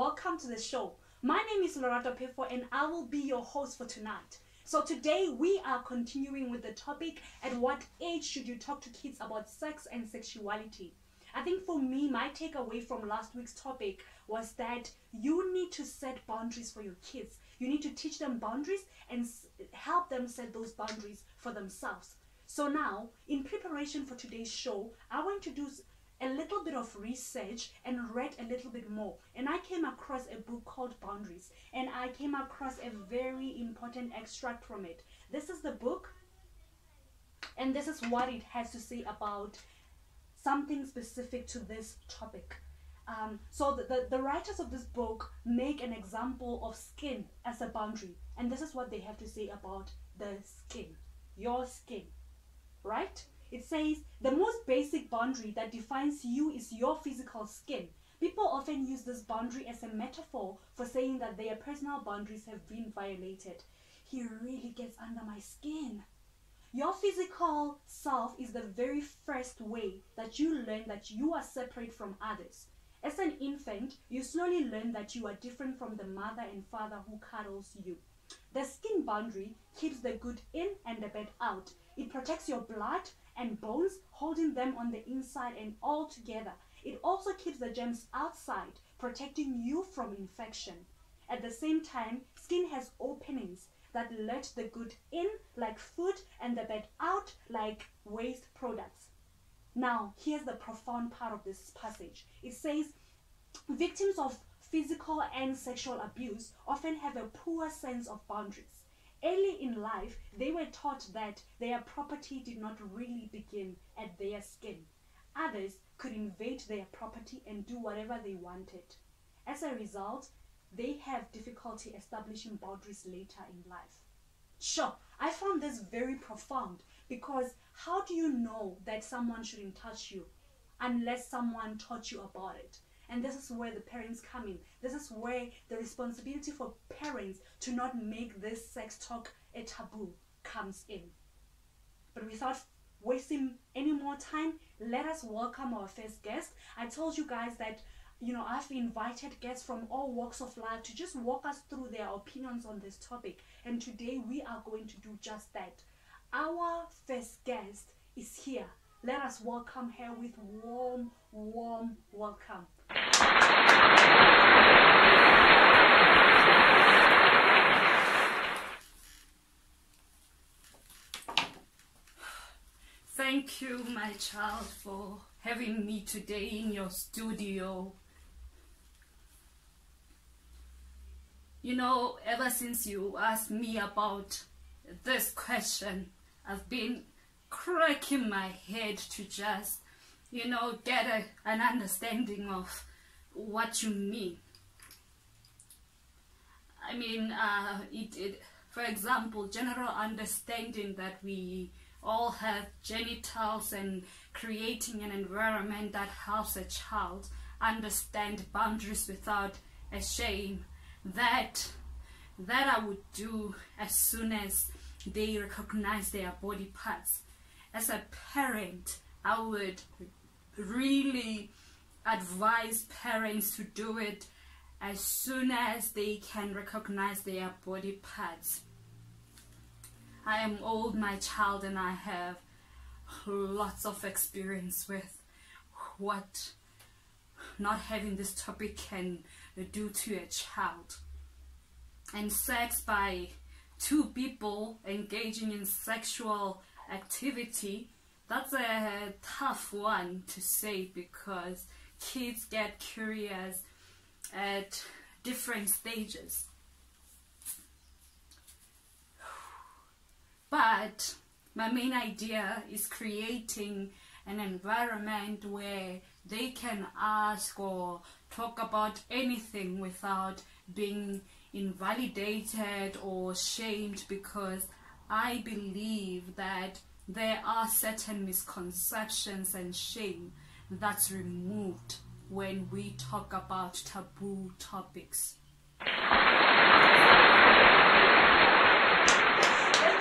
welcome to the show. My name is Lorato Phefo and I will be your host for tonight. So today we are continuing with the topic, at what age should you talk to kids about sex and sexuality? I think for me, my takeaway from last week's topic was that you need to set boundaries for your kids. You need to teach them boundaries and help them set those boundaries for themselves. So now, in preparation for today's show, I went to do a little bit of research and read a little bit more. And I came across a book called Boundaries. And I came across a very important extract from it. This is the book. And this is what it has to say about something specific to this topic. So the writers of this book make an example of skin as a boundary. And this is what they have to say about the skin. Your skin. Right? It says, the most basic boundary that defines you is your physical skin. People often use this boundary as a metaphor for saying that their personal boundaries have been violated. He really gets under my skin. Your physical self is the very first way that you learn that you are separate from others. As an infant, you slowly learn that you are different from the mother and father who cuddles you. The skin boundary keeps the good in and the bad out. It protects your blood and bones, holding them on the inside and all together. It also keeps the germs outside, protecting you from infection. At the same time, skin has openings that let the good in, like food, and the bad out, like waste products. Now, here's the profound part of this passage. It says, victims of physical and sexual abuse often have a poor sense of boundaries. Early in life, they were taught that their property did not really begin at their skin. Others could invade their property and do whatever they wanted. As a result, they have difficulty establishing boundaries later in life. Sure, I found this very profound, because how do you know that someone shouldn't touch you unless someone taught you about it? And this is where the parents come in. This is where the responsibility for parents to not make this sex talk a taboo comes in. But without wasting any more time, let us welcome our first guest. I told you guys that, I've invited guests from all walks of life to just walk us through their opinions on this topic. And today we are going to do just that. Our first guest is here. Let us welcome her with warm, warm welcome. Thank you, my child, for having me today in your studio. Ever since you asked me about this question, I've been cracking my head to just, get an understanding of what you mean. I mean, for example, general understanding that we all have genitals and creating an environment that helps a child understand boundaries without a shame, that I would do as soon as they recognize their body parts. As a parent, I would really advise parents to do it as soon as they can recognize their body parts. I am old, my child, and I have lots of experience with what not having this topic can do to a child. And sex by two people engaging in sexual activity, that's a tough one to say, because kids get curious at different stages. But my main idea is creating an environment where they can ask or talk about anything without being invalidated or shamed, because I believe that there are certain misconceptions and shame that's removed when we talk about taboo topics. Thank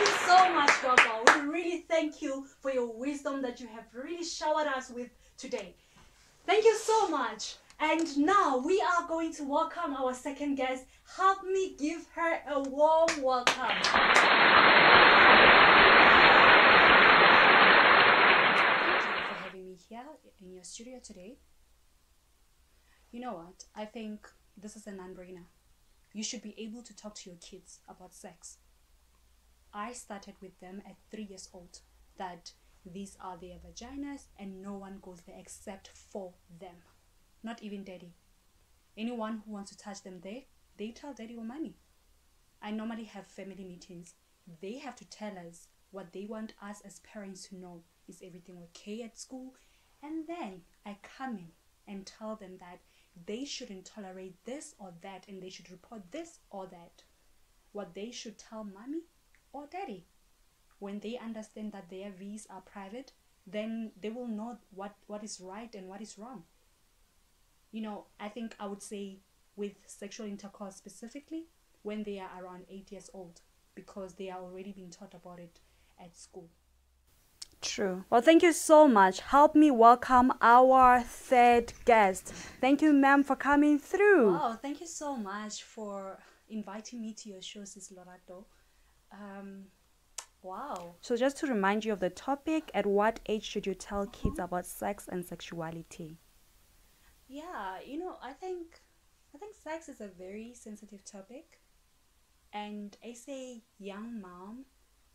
you so much, Gogo. We really thank you for your wisdom that you have really showered us with today. Thank you so much. And now we are going to welcome our second guest. Help me give her a warm welcome. Thank you for having me here in your studio today. You know what? I think this is a non-brainer. You should be able to talk to your kids about sex. I started with them at 3 years old that these are their vaginas and no one goes there except for them. Not even daddy. Anyone who wants to touch them there, they tell daddy or mommy. I normally have family meetings. They have to tell us what they want us as parents to know. Is everything okay at school? And then I come in and tell them that they shouldn't tolerate this or that and they should report this or that. What they should tell mommy or daddy. When they understand that their V's are private, then they will know what is right and what is wrong. You know, I think I would say with sexual intercourse specifically, when they are around 8 years old, because they are already being taught about it at school. True. Well, thank you so much. Help me welcome our third guest. Thank you, ma'am, for coming through. Wow, thank you so much for inviting me to your show, Sis Lorato. Wow. So just to remind you of the topic, at what age should you tell kids about sex and sexuality? Yeah, you know, I think sex is a very sensitive topic. And as a young mom,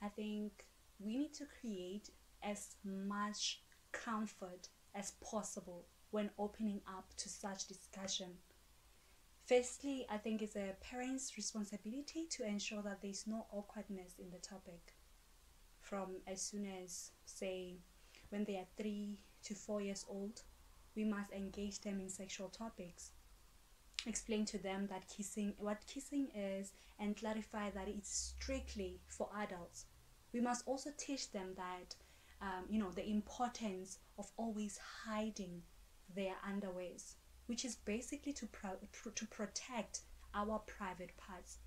I think we need to create as much comfort as possible when opening up to such discussion. Firstly, I think it's a parent's responsibility to ensure that there's no awkwardness in the topic. From as soon as, say, when they are 3 to 4 years old, we must engage them in sexual topics. Explain to them that what kissing is, and clarify that it's strictly for adults. We must also teach them that, the importance of always hiding their underwears, which is basically to protect our private parts.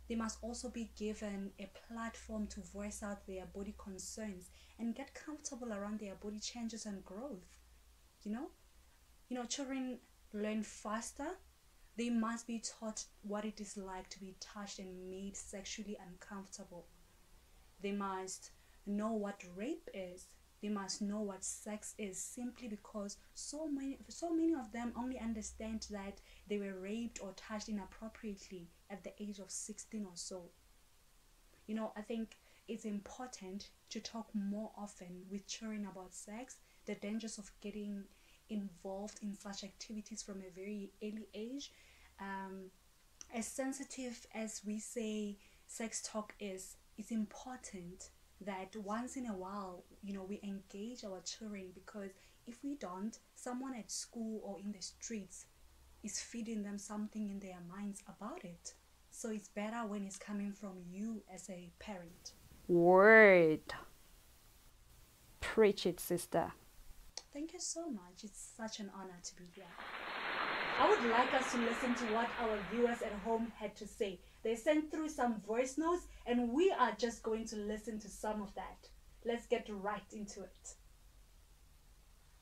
They must also be given a platform to voice out their body concerns and get comfortable around their body changes and growth. Children learn faster. They must be taught what it is like to be touched and made sexually uncomfortable. They must know what rape is. They must know what sex is, simply because so many of them only understand that they were raped or touched inappropriately at the age of 16 or so. I think it's important to talk more often with children about sex, the dangers of getting involved in such activities from a very early age. As sensitive as we say sex talk is, it's important that once in a while, we engage our children, because if we don't, someone at school or in the streets is feeding them something in their minds about it. So it's better when it's coming from you as a parent. Word. Preach it, sister. Thank you so much. It's such an honor to be here. I would like us to listen to what our viewers at home had to say. They sent through some voice notes and we are just going to listen to some of that. Let's get right into it.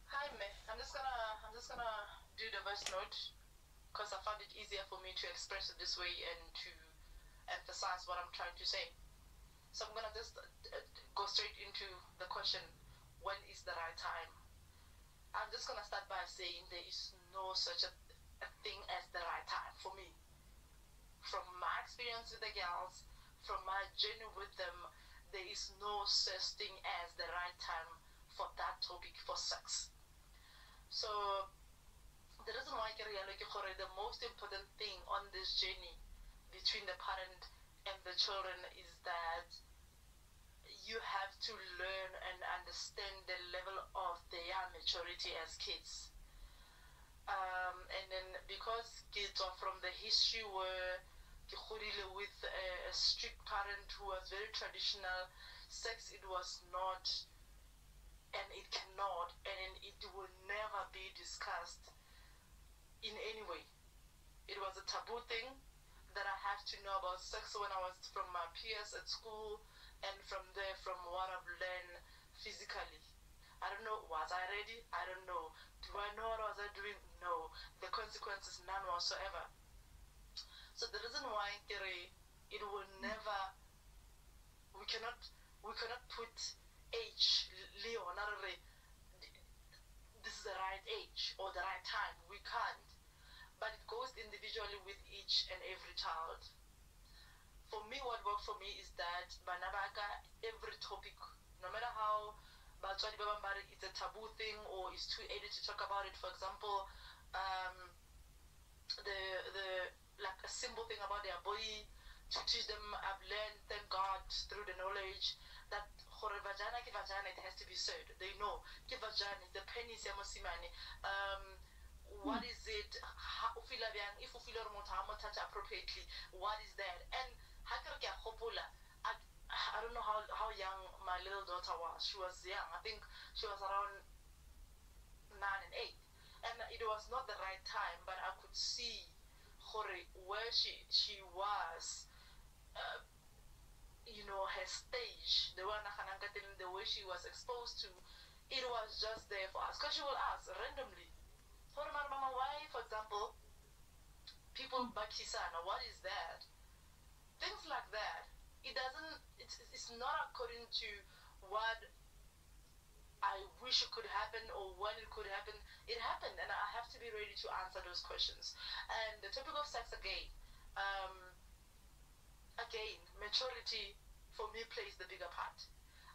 Hi, Meh. I'm just gonna do the voice note because I found it easier for me to express it this way and to emphasize what I'm trying to say. So I'm gonna just go straight into the question, when is the right time? I'm just gonna start by saying there is no such a thing as the right time for me. From my experience with the girls, from my journey with them, there is no such thing as the right time for that topic, for sex. So the reason why the most important thing on this journey between the parent and the children is that you have to learn and understand the level of their maturity as kids. And then because kids are from the history where with a strict parent who was very traditional, sex, it was not, and it cannot, and it will never be discussed in any way. It was a taboo thing that I have to know about sex when I was from my peers at school, and from what I've learned physically. I don't know, was I ready? I don't know. Do Do I know what was I doing? No. The consequences, none whatsoever. So the reason why it will never, we cannot put age, Leo, this is the right age or the right time. We can't. But it goes individually with each and every child. For me, what worked for me is that Banabaka, every topic, no matter how it's a taboo thing or it's too early to talk about it. For example, the like a simple thing about their body, to teach them. I've learned, thank God, through the knowledge that vagina, it has to be said. They know vagina, the penis, what is it? How if you feel how touch appropriately, what is that? And I don't know how young my little daughter was. She was young. I think she was around 9 and 8. And it was not the right time, but I could see where she was, her stage, the way she was exposed to, it was just there for us. Because she will ask randomly, Mama, why, for example, people bakisana, what is that? Things like that. It's not according to what I wish it could happen or when it could happen. It happened, and I have to be ready to answer those questions. And the topic of sex again, maturity for me plays the bigger part.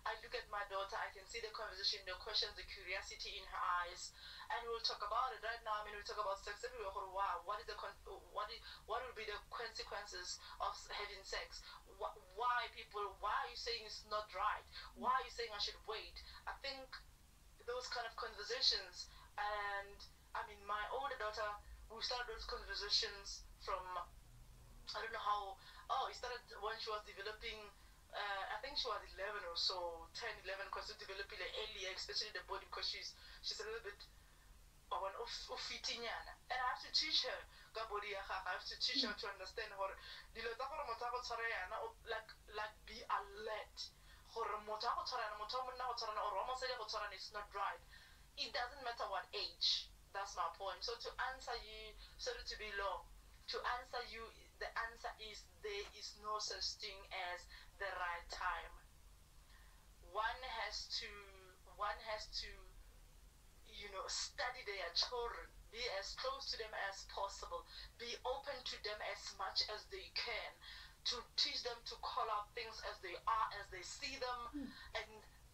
I look at my daughter, I can see the conversation, the questions, the curiosity in her eyes, and we'll talk about it right now. I mean, we talk about sex everywhere. Wow, what will be the consequences of having sex? Why are you saying it's not right? Why are you saying I should wait? I think those kind of conversations, and I mean, my older daughter, we started those conversations from, I don't know how, it started when she was developing. I think she was 11 or so, 10, 11, because she's developing earlier, especially the body, because she's a little bit and I have to teach her I have to teach her to understand her like be alert. It's not right. It doesn't matter what age. That's my point. So to answer you, sorry to be long, to answer you, the answer is there is no such thing as the right time. One has to study their children, be as close to them as possible, be open to them as much as they can, to teach them to call out things as they are, as they see them, and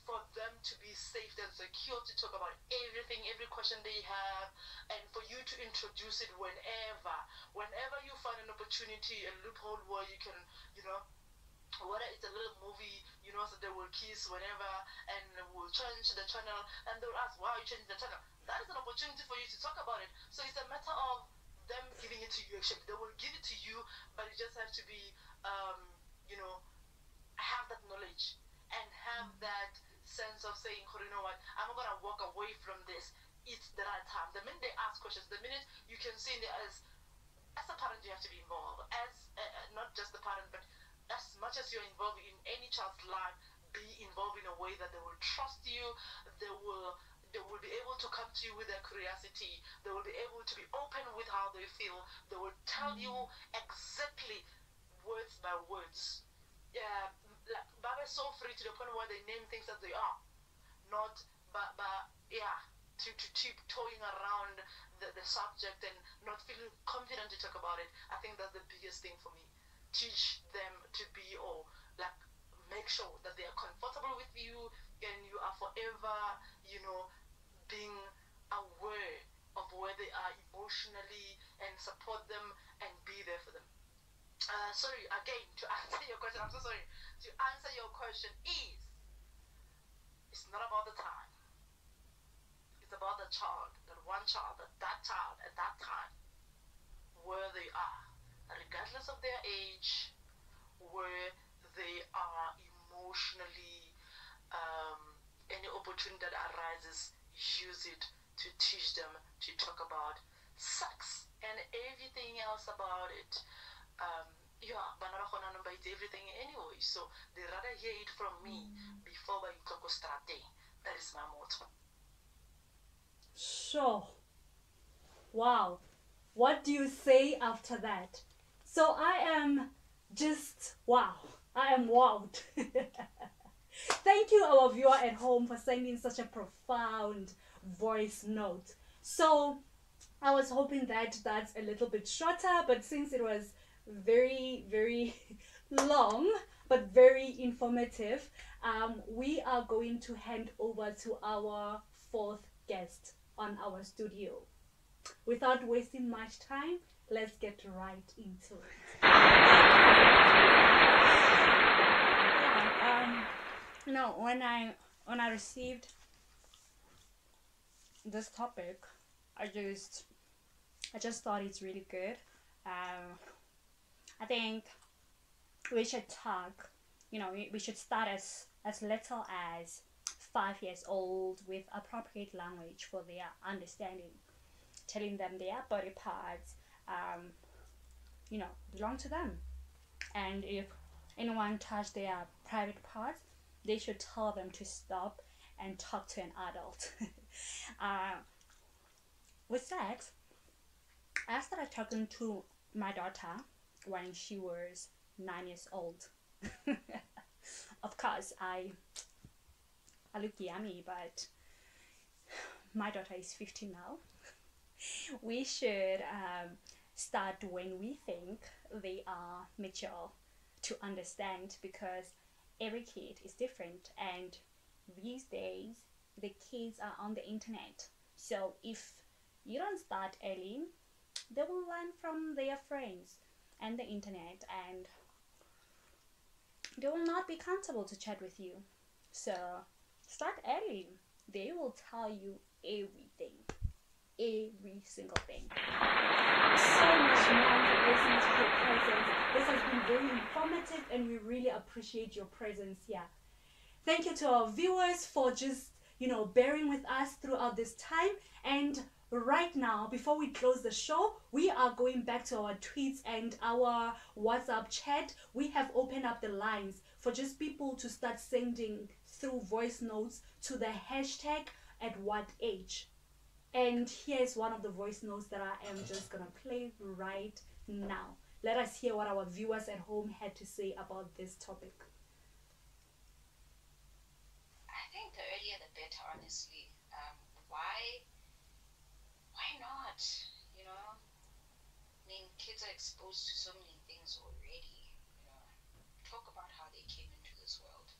for them to be safe and secure to talk about everything, every question they have, and for you to introduce it whenever you find an opportunity, a loophole where you can, whether it's a little movie, so they will kiss whenever, and we'll change the channel, and they'll ask, why are you changing the channel? That is an opportunity for you to talk about it. So it's a matter of them giving it to you. Actually, they will give it to you, but you just have to be, have that knowledge and have that sense of saying, you know what, I'm not gonna walk away from this. It's the right time. The minute they ask questions, the minute you can see there as a parent, you have to be involved. As not just the parent, but as much as you're involved in any child's life, be involved in a way that they will trust you. They will be able to come to you with their curiosity. They will be able to be open with how they feel. They will tell you exactly words by words. Yeah, like Baba is so free to the point where they name things as they are, not but to keep toying around the subject and not feeling confident to talk about it. I think that's the biggest thing for me. Teach them to be, make sure that they are comfortable with you and you are forever, being aware of where they are emotionally and support them and be there for them. Sorry, again, to answer your question, I'm so sorry. To answer your question it's not about the time. It's about the child, that one child, that child at that time, where they are, regardless of their age, where they are emotionally, any opportunity that arises, use it to teach them to talk about sex and everything else about it. It's everything anyway, so they rather hear it from me before by That is my motto. Sure. Wow. What do you say after that? So I am just wow. I am wowed. Thank you, our viewer at home, for sending such a profound voice note. So I was hoping that that's a little bit shorter, but since it was very, very long but very informative, we are going to hand over to our fourth guest on our studio. Without wasting much time, let's get right into it. When I received this topic, I just thought it's really good. I think we should talk. We should start as little as 5 years old with appropriate language for their understanding, telling them their body parts, belong to them, and if anyone touch their private parts, they should tell them to stop and talk to an adult. With that, I started talking to my daughter when she was 9 years old. Of course, I look yummy, but my daughter is 15 now. We should start when we think they are mature to understand, because every kid is different, and these days the kids are on the internet. So if you don't start early, they will learn from their friends and the internet, and they will not be comfortable to chat with you. So start early. They will tell you everything, every single thing. So much more for listening to your presence. This has been very informative, and we really appreciate your presence here. Thank you to our viewers for just bearing with us throughout this time. And right now, before we close the show, we are going back to our tweets and our WhatsApp chat. We have opened up the lines for just people to start sending through voice notes to the hashtag @whatage. And here's one of the voice notes that I am just gonna play right now. Let us hear what our viewers at home had to say about this topic. I think the earlier the better, honestly. Why not? I mean, kids are exposed to so many things already. Talk about how they came into this world.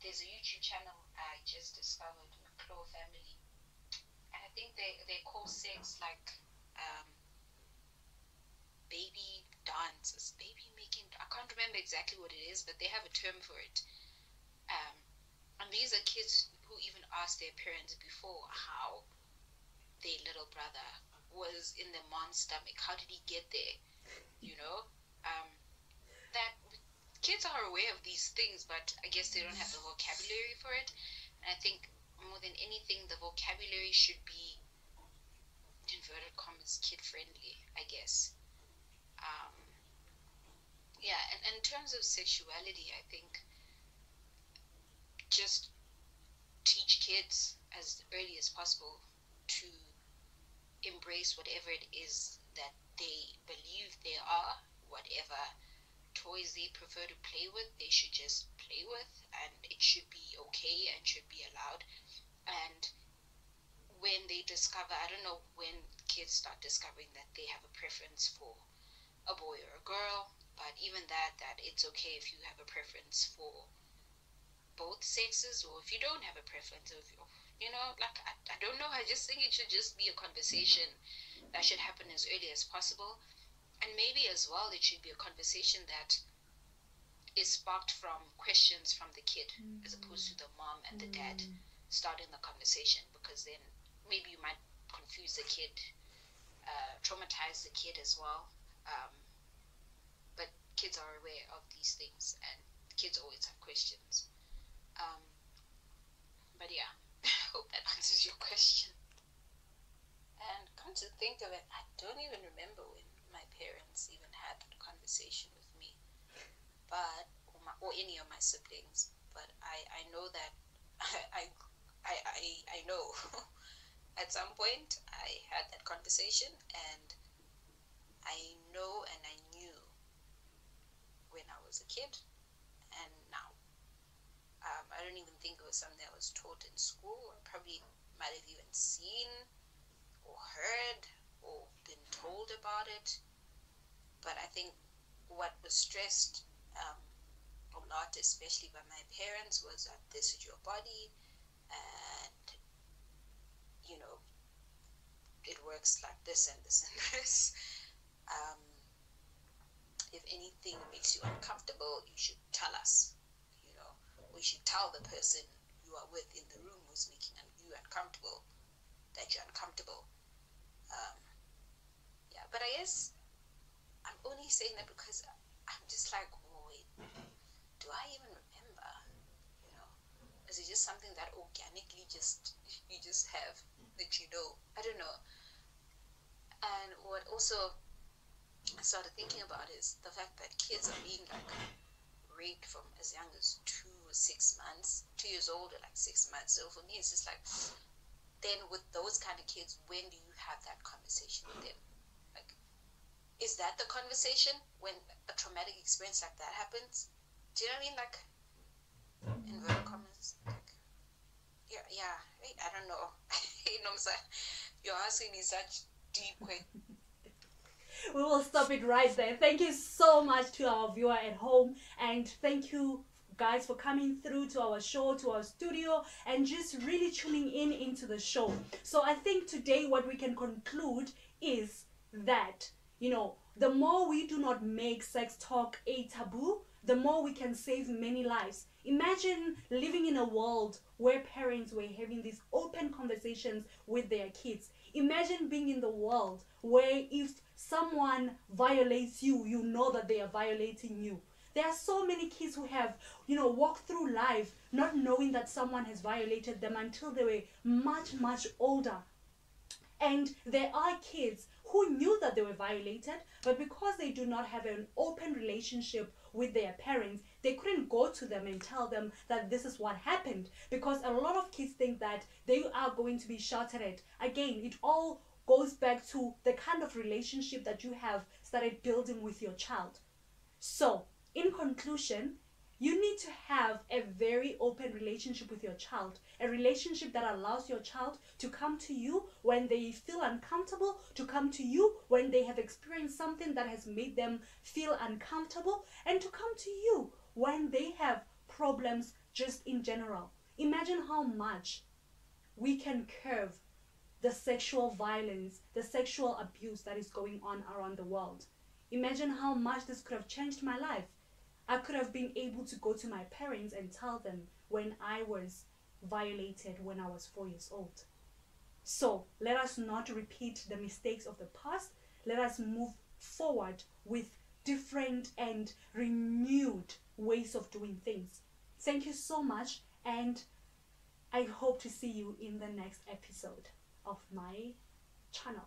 There's a YouTube channel I just discovered, Lorato Family, and I think they call sex like baby dances, baby making. I can't remember exactly what it is, but they have a term for it. And these are kids who even ask their parents before how their little brother was in their mom's stomach. How did he get there? That kids are aware of these things, but I guess they don't have the vocabulary for it. And I think more than anything, the vocabulary should be, inverted commas, kid-friendly, I guess. And in terms of sexuality, I think just teach kids as early as possible to embrace whatever it is that they believe they are, whatever toys they prefer to play with, they should just play with, and it should be okay and should be allowed. And when they discover, I don't know when kids start discovering that they have a preference for a boy or a girl, but even that it's okay if you have a preference for both sexes, or if you don't have a preference, I don't know. I just think it should just be a conversation that should happen as early as possible. And maybe as well, it should be a conversation that is sparked from questions from the kid, as opposed to the mom and the dad starting the conversation, because then maybe you might confuse the kid, traumatize the kid as well. But kids are aware of these things, and kids always have questions. But yeah, hope that answers your question. And come to think of it, I don't even remember when my parents even had that conversation with me, or any of my siblings. But I know that I know at some point I had that conversation, and I know and I knew when I was a kid and now. I don't even think it was something that was taught in school. I probably might have even seen or heard or been told about it. But I think what was stressed a lot, especially by my parents, was that this is your body, and you know, it works like this and this and this. If anything makes you uncomfortable, you should tell us. You know, we should tell the person you are with in the room who's making you uncomfortable that you're uncomfortable. Yeah, but I guess I'm only saying that because I'm just like, oh, wait, do I even remember? You know, is it just something that organically you just have that you know? I don't know. And what also I started thinking about is the fact that kids are being like raped from as young as 2 or 6 months, 2 years old or like 6 months. So for me, it's just like, then with those kind of kids, when do you have that conversation with them? Like, is that the conversation when a traumatic experience like that happens? Do you know what I mean? Like, inverted commas. Like, yeah. I don't know. You know what I'm saying? You're asking me such deep questions. We will stop it right there. Thank you so much to our viewer at home, and thank you guys for coming through to our show, to our studio, and just really tuning in into the show. So I think today what we can conclude is that, you know, the more we do not make sex talk a taboo, the more we can save many lives. Imagine living in a world where parents were having these open conversations with their kids. Imagine being in the world where if someone violates you, you know that they are violating you. There are so many kids who have, you know, walked through life not knowing that someone has violated them until they were much, much older. And there are kids who knew that they were violated, but because they do not have an open relationship with their parents, they couldn't go to them and tell them that this is what happened, because a lot of kids think that they are going to be shouted at. Again, it all goes back to the kind of relationship that you have started building with your child. So, in conclusion, you need to have a very open relationship with your child, a relationship that allows your child to come to you when they feel uncomfortable, to come to you when they have experienced something that has made them feel uncomfortable, and to come to you when they have problems just in general. Imagine how much we can curb the sexual violence, the sexual abuse that is going on around the world. Imagine how much this could have changed my life. I could have been able to go to my parents and tell them when I was violated when I was 4 years old. So let us not repeat the mistakes of the past. Let us move forward with different and renewed ways of doing things. Thank you so much, and I hope to see you in the next episode of my channel.